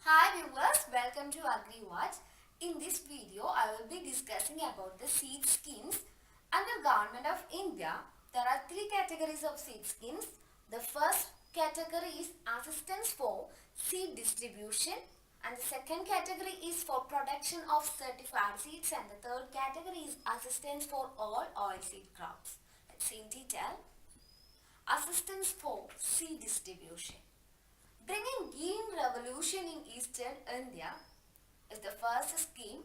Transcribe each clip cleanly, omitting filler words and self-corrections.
Hi viewers, welcome to Agri. In this video, I will be discussing about the seed schemes. Under Government of India, there are three categories of seed schemes. The first category is assistance for seed distribution, and the second category is for production of certified seeds, and the third category is assistance for all oilseed crops. Let's see in detail. Assistance for seed distribution. Bringing green revolution in Eastern India is the first scheme.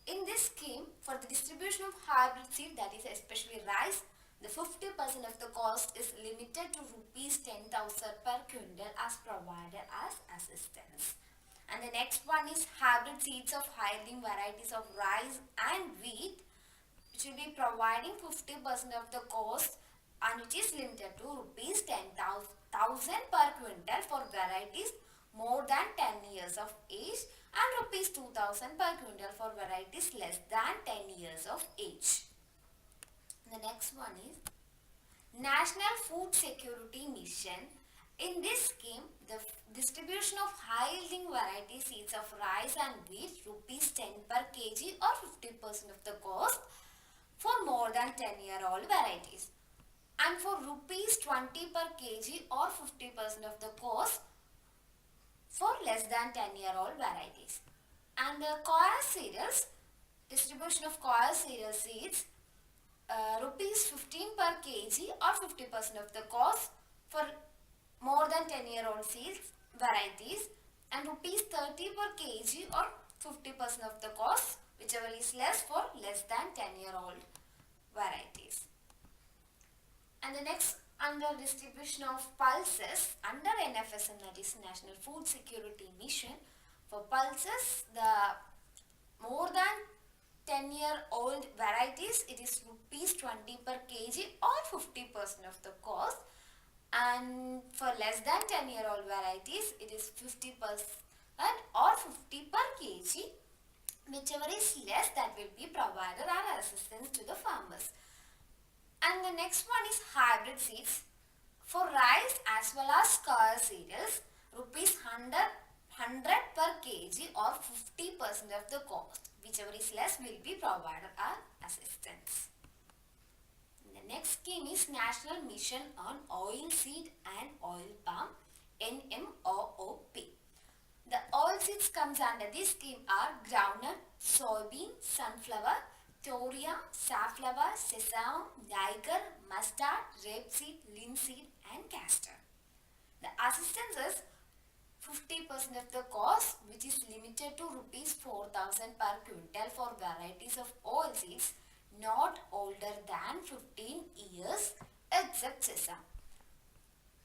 In this scheme, for the distribution of hybrid seed, that is especially rice, the 50% of the cost is limited to rupees 10,000 per quintal as provided as assistance. And the next one is hybrid seeds of high-yielding varieties of rice and wheat, which will be providing 50% of the cost, and it is limited to rupees 10,000 per quintal for varieties more than 10 years of age and rupees 2,000 per quintal for varieties less than 10 years of age. The next one is National Food Security Mission. In this scheme, the distribution of high-yielding variety seeds of rice and wheat rupees 10 per kg or 50% of the cost for more than 10-year-old varieties, and for rupees 20 per kg or 50% of the cost for less than 10-year-old varieties. And the coir cereals, distribution of coir cereal seeds, rupees 15 per kg or 50% of the cost for more than 10-year-old seeds varieties, and rupees 30 per kg or 50% of the cost, whichever is less, for less than 10-year-old varieties. And the next, under distribution of pulses under NFSM, that is National Food Security Mission. For pulses, the more than 10-year-old varieties, it is rupees 20 per kg or 50% of the cost, and for less than 10-year-old varieties, it is 50% or 50 per kg, whichever is less, that will be provided as assistance to the farmers. And the next one is hybrid seeds. For rice as well as coir cereals, rupees 100 per kg or 50% of the cost, whichever is less, will be provided as assistance. The next scheme is National Mission on Oilseed and Oil Palm, NMOOP. The oilseeds comes under this scheme are groundnut, soybean, sunflower, toria, safflower, sesame, niger, mustard, rapeseed, linseed and castor. The assistance is 50% of the cost, which is limited to rupees 4,000 per quintal for varieties of oilseeds not older than 15 years except sesame.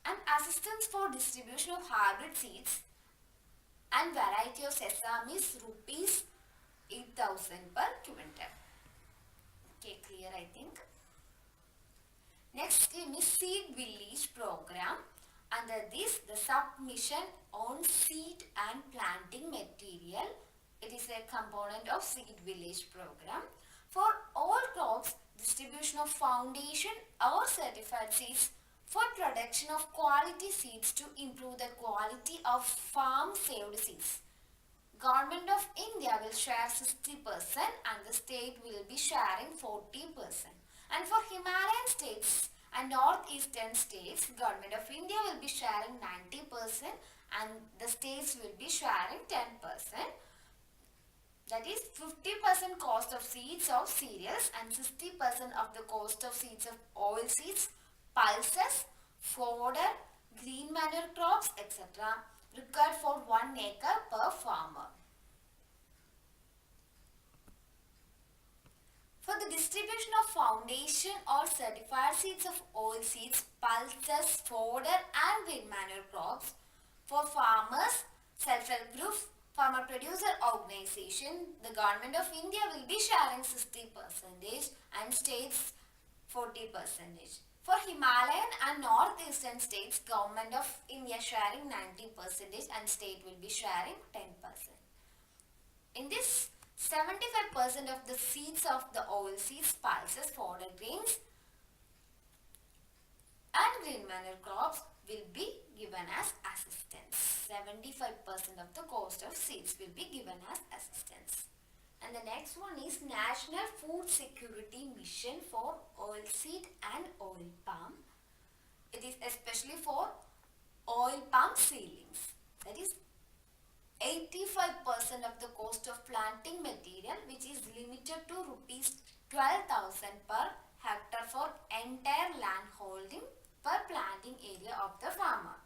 And assistance for distribution of hybrid seeds and variety of sesame is rupees 8,000 per quintal. Okay, clear, I think. Next scheme is Seed Village Program. Under this, the submission on seed and planting material. It is a component of Seed Village Program. For all crops, distribution of foundation or certified seeds for production of quality seeds to improve the quality of farm saved seeds. Government of India will share 60% and the state will be sharing 40%. And for Himalayan states and northeastern states, Government of India will be sharing 90% and the states will be sharing 10%. That is 50% cost of seeds of cereals and 60% of the cost of seeds of oilseeds, pulses, fodder, green manure crops, etc. required for 1 acre per farmer. For the distribution of foundation or certified seeds of oilseeds, pulses, fodder and green manure crops for farmers, self-help groups, farmer producer organization, the Government of India will be sharing 60% and states 40%. For Himalayan and northeastern states, Government of India sharing 90% and state will be sharing 10%. In this, 75% of the seeds of the oilseeds, pulses, fodder grains and green manure crops will be given as assistance. 75% of the cost of seeds will be given as assistance. And the next one is National Food Security Mission for Oilseed and Oil Palm. It is especially for oil palm seedlings. That is 85% of the cost of planting material, which is limited to rupees 12,000 per hectare for entire land holding per planting area of the farmer.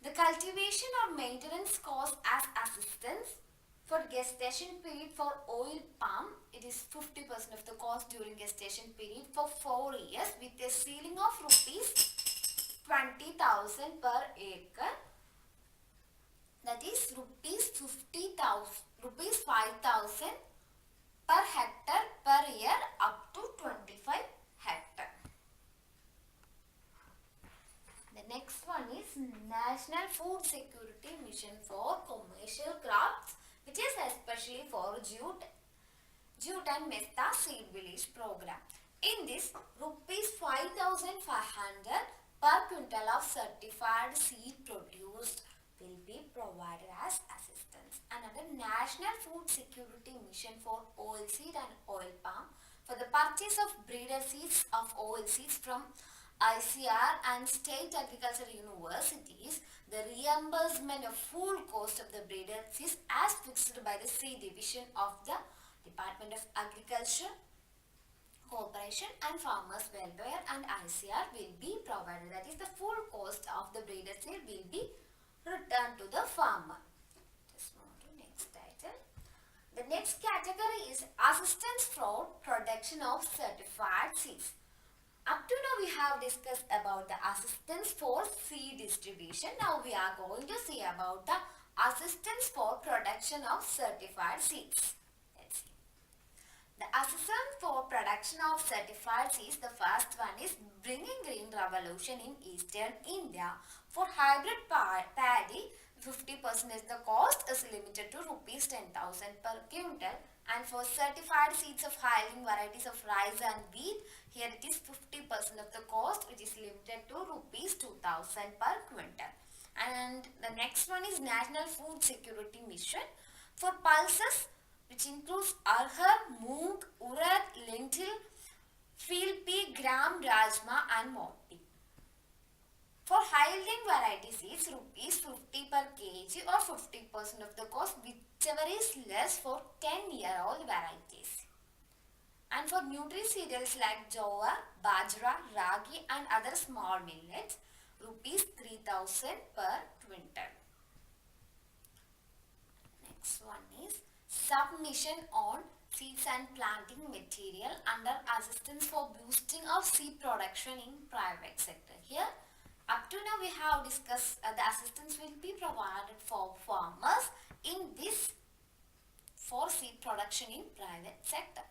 The cultivation or maintenance cost as assistance for gestation period for oil palm, it is 50% of the cost during gestation period for 4 years with a ceiling of rupees 20,000 per acre. That is rupees 5,000 per hectare per year up to 25 hectare. The next one is National Food Security Mission for Commercial Crops, which is especially for jute and mesta seed village program. In this, rupees 5,500 per quintal of certified seed produced will be provided as assistance. Another National Food Security Mission for Oilseed and Oil Palm for the purchase of breeder seeds of oilseeds from ICR and state agricultural universities. The reimbursement of full cost of the breeder seeds as fixed by the seed division of the Department of Agriculture, Cooperation and Farmers Welfare and ICR will be provided. That is, the full cost of the breeder seed will be returned to the farmer. Just move to next title. The next category is Assistance for Production of Certified Seeds. Up to now we have discussed about the assistance for seed distribution. Now we are going to see about the assistance for production of certified seeds. Let's see. The assistance for production of certified seeds, the first one is Bringing Green Revolution in Eastern India. For hybrid paddy, 50% is the cost is limited to rupees 10,000 per quintal, and for certified seeds of high-yielding varieties of rice and wheat, here it is 50% of the cost, which is limited to rupees 2,000 per quintal. And the next one is National Food Security Mission for pulses, which includes arhar, moong, urad, lentil, field pea, gram, rajma and mopti. For high-yielding variety seeds, rupees 50 per kg or 50% of the cost, whichever is less for 10-year-old varieties. And for nutri-cereals like jowar, bajra, ragi and other small millets, rupees 3,000 per quintal. Next one is Submission on Seeds and Planting Material under Assistance for Boosting of Seed Production in Private Sector. Here, up to now we have discussed the assistance will be provided for farmers in this for seed production in private sector.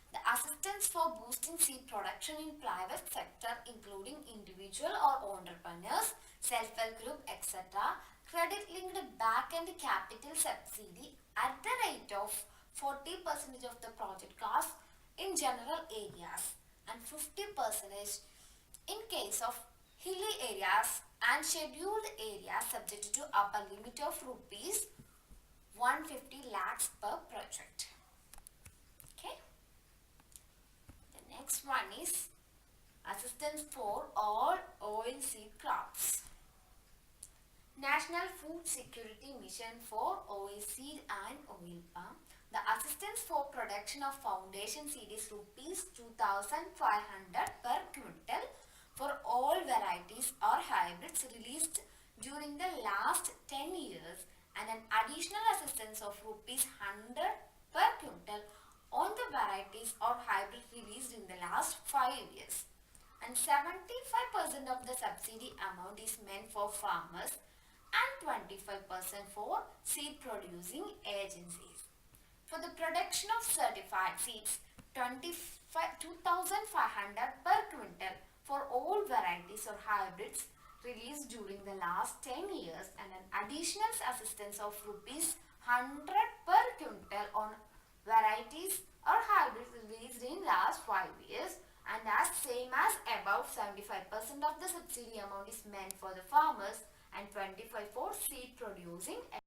The assistance for boosting seed production in private sector, including individual or entrepreneurs, self-help group, etc., credit-linked back-end capital subsidy at the rate of 40% of the project cost in general areas and 50% in case of hilly areas and scheduled areas subject to upper limit of rupees 150 lakhs per project. Okay. The next one is assistance for all oilseed crops. National Food Security Mission for Oilseed and Oil Palm. The assistance for production of foundation seed is rupees 2,500 per quintal for all varieties or hybrids released during the last 10 years, and an additional assistance of rupees 100 per quintal on the varieties or hybrids released in the last 5 years. And 75% of the subsidy amount is meant for farmers and 25% for seed producing agencies. For the production of certified seeds, 2,500 per quintal for all varieties or hybrids released during the last 10 years, and an additional assistance of rupees 100 per quintal on varieties or hybrids released in last 5 years, and as same as above, 75% of the subsidy amount is meant for the farmers and 25 for seed producing